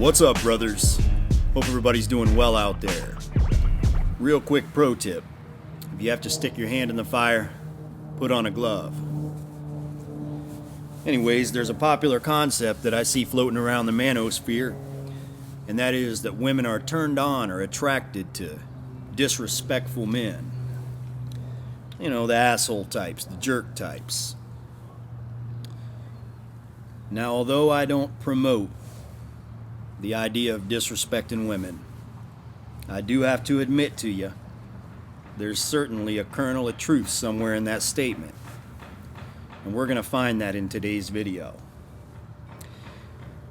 What's up, brothers? Hope everybody's doing well out there. Real quick pro tip. If you have to stick your hand in the fire, put on a glove. Anyways, there's a popular concept that I see floating around the manosphere, and that is that women are turned on or attracted to disrespectful men. You know, the asshole types, the jerk types. Now, although I don't promote the idea of disrespecting women, I do have to admit to you, there's certainly a kernel of truth somewhere in that statement. And we're going to find that in today's video.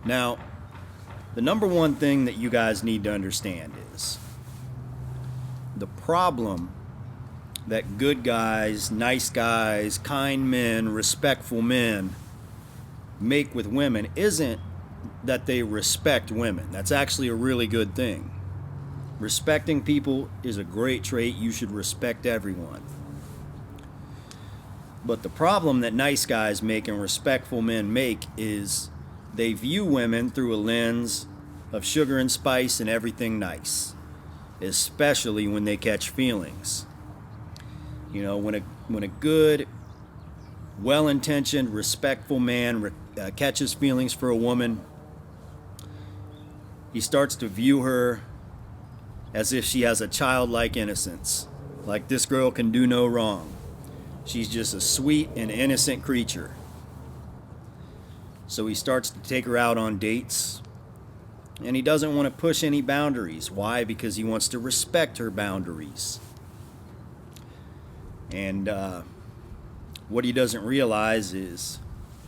Now, the number one thing that you guys need to understand is the problem that good guys, nice guys, kind men, respectful men make with women isn't that they respect women. That's actually a really good thing. Respecting people is a great trait. You should respect everyone. But the problem that nice guys make and respectful men make is they view women through a lens of sugar and spice and everything nice, especially when they catch feelings. You know, when a good, well-intentioned, respectful man catches feelings for a woman, he starts to view her as if she has a childlike innocence. Like, this girl can do no wrong. She's just a sweet and innocent creature. So he starts to take her out on dates, and he doesn't want to push any boundaries. Why? Because he wants to respect her boundaries. And what he doesn't realize is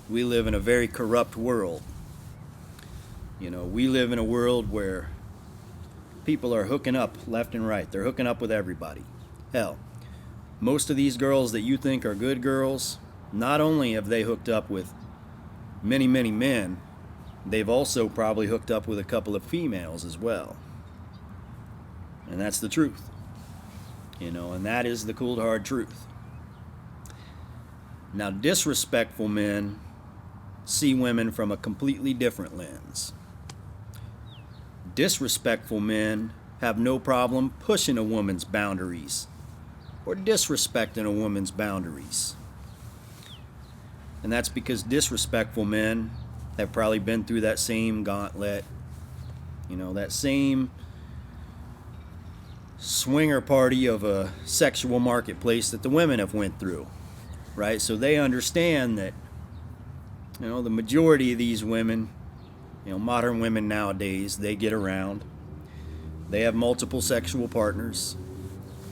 we live in a very corrupt world. You know, we live in a world where people are hooking up left and right. They're hooking up with everybody. Hell, most of these girls that you think are good girls, not only have they hooked up with many, many men, they've also probably hooked up with a couple of females as well. And that's the truth. You know, and that is the cold hard truth. Now, disrespectful men see women from a completely different lens. Disrespectful men have no problem pushing a woman's boundaries or disrespecting a woman's boundaries. And that's because disrespectful men have probably been through that same gauntlet, you know, that same swinger party of a sexual marketplace that the women have went through, right? So they understand that, you know, the majority of these women, you know, modern women nowadays, they get around. They have multiple sexual partners.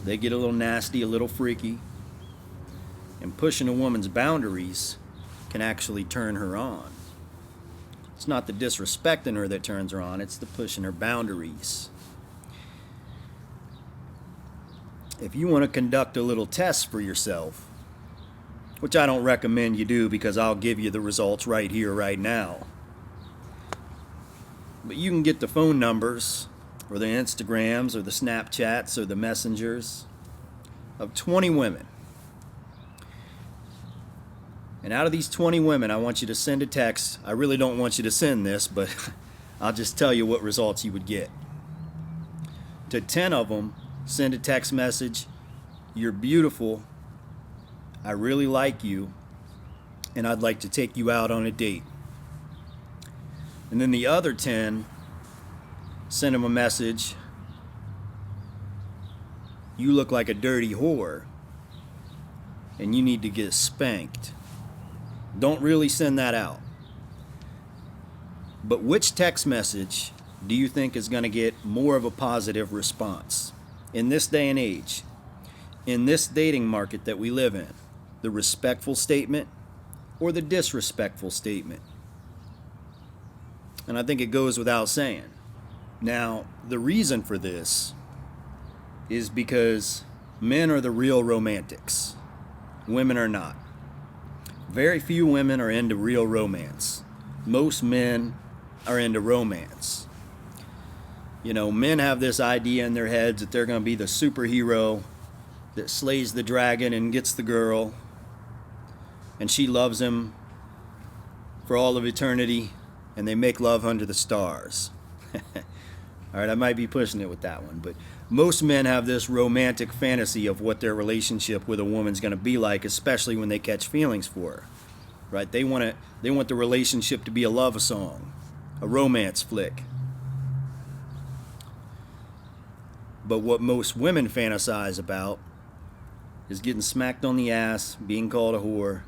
They get a little nasty, a little freaky. And pushing a woman's boundaries can actually turn her on. It's not the disrespecting her that turns her on, it's the pushing her boundaries. If you want to conduct a little test for yourself, which I don't recommend you do because I'll give you the results right here, right now. But you can get the phone numbers or the Instagrams or the Snapchats or the messengers of 20 women. And out of these 20 women, I want you to send a text. I really don't want you to send this, but I'll just tell you what results you would get. To 10 of them, send a text message, "You're beautiful, I really like you, and I'd like to take you out on a date." And then the other 10, send them a message, "You look like a dirty whore, and you need to get spanked." Don't really send that out. But which text message do you think is going to get more of a positive response? In this day and age, in this dating market that we live in, the respectful statement or the disrespectful statement? And I think it goes without saying. Now, the reason for this is because men are the real romantics. Women are not. Very few women are into real romance. Most men are into romance. You know, men have this idea in their heads that they're going to be the superhero that slays the dragon and gets the girl, and she loves him for all of eternity, and they make love under the stars. All right, I might be pushing it with that one, but most men have this romantic fantasy of what their relationship with a woman's going to be like, especially when they catch feelings for her. Right? They want the relationship to be a love song, a romance flick. But what most women fantasize about is getting smacked on the ass, being called a whore,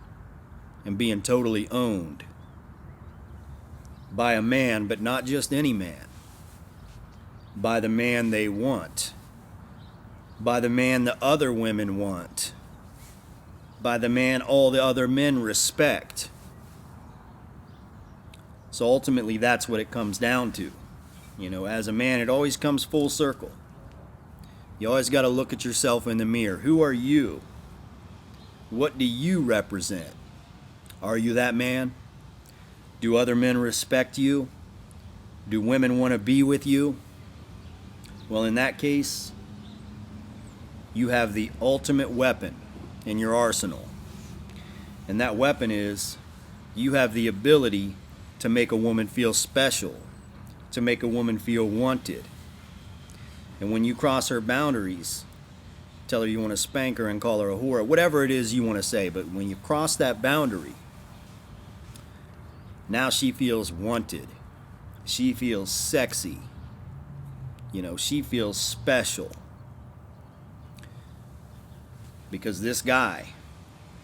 and being totally owned by a man, but not just any man. By the man they want. By the man the other women want. By the man all the other men respect. So ultimately, that's what it comes down to. You know, as a man, it always comes full circle. You always got to look at yourself in the mirror. Who are you? What do you represent? Are you that man? Do other men respect you? Do women want to be with you? Well, in that case, you have the ultimate weapon in your arsenal. And that weapon is you have the ability to make a woman feel special, to make a woman feel wanted. And when you cross her boundaries, tell her you want to spank her and call her a whore, whatever it is you want to say, but when you cross that boundary, now she feels wanted. She feels sexy. You know, she feels special. Because this guy,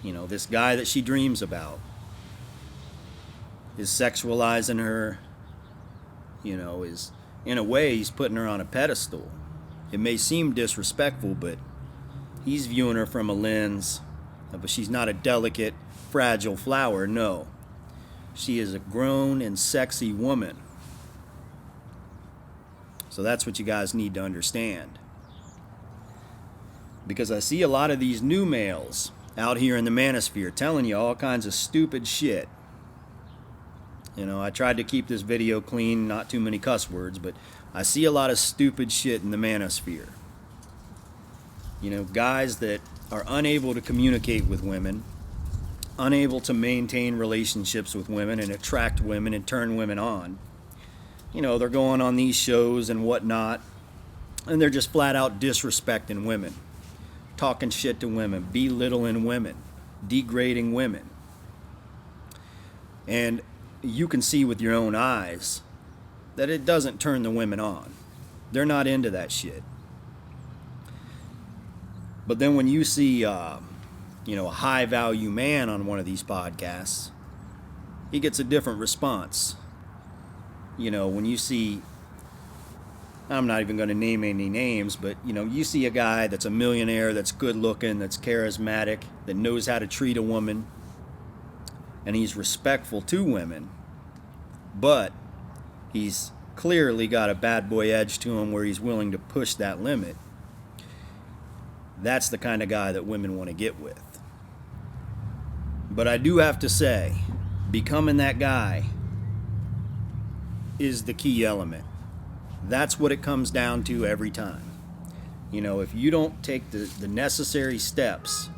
you know, this guy that she dreams about is sexualizing her, you know, is, in a way, he's putting her on a pedestal. It may seem disrespectful, but he's viewing her from a lens, but she's not a delicate, fragile flower, no. She is a grown and sexy woman. So that's what you guys need to understand. Because I see a lot of these new males out here in the manosphere telling you all kinds of stupid shit. You know, I tried to keep this video clean, not too many cuss words, but I see a lot of stupid shit in the manosphere. You know, guys that are unable to communicate with women, unable to maintain relationships with women and attract women and turn women on. You know, they're going on these shows and whatnot, and they're just flat out disrespecting women, talking shit to women, belittling women, degrading women. And you can see with your own eyes that it doesn't turn the women on. They're not into that shit. But then when you see, a high value man on one of these podcasts, he gets a different response. You know, when you see, I'm not even going to name any names, but, you know, you see a guy that's a millionaire, that's good looking, that's charismatic, that knows how to treat a woman, and he's respectful to women, but he's clearly got a bad boy edge to him where he's willing to push that limit. That's the kind of guy that women want to get with. But I do have to say, becoming that guy is the key element. That's what it comes down to every time. You know, if you don't take the necessary steps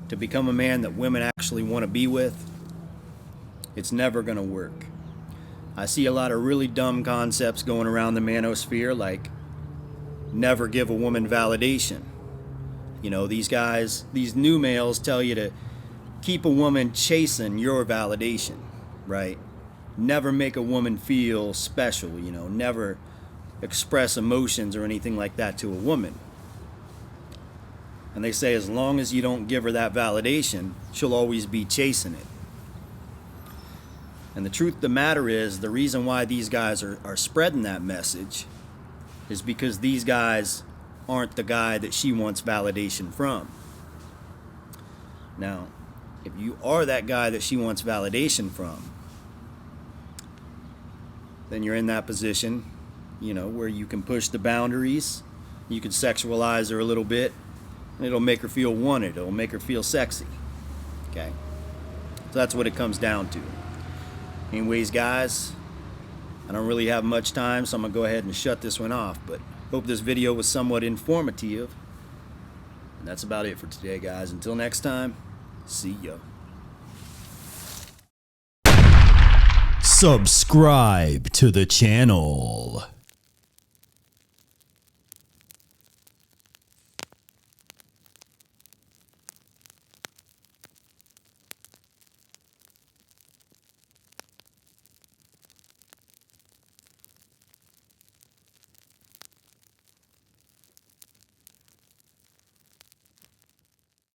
to become a man that women actually want to be with, it's never going to work. I see a lot of really dumb concepts going around the manosphere, like never give a woman validation. You know, these guys, these new males tell you to keep a woman chasing your validation, right? Never make a woman feel special, you know, never express emotions or anything like that to a woman. And they say as long as you don't give her that validation, she'll always be chasing it. And the truth of the matter is, the reason why these guys are spreading that message is because these guys aren't the guy that she wants validation from. Now, if you are that guy that she wants validation from, then you're in that position, you know, where you can push the boundaries, you can sexualize her a little bit, and it'll make her feel wanted, it'll make her feel sexy, okay? So that's what it comes down to. Anyways, guys, I don't really have much time, so I'm going to go ahead and shut this one off, but hope this video was somewhat informative. And that's about it for today, guys. Until next time, see ya. Subscribe to the channel.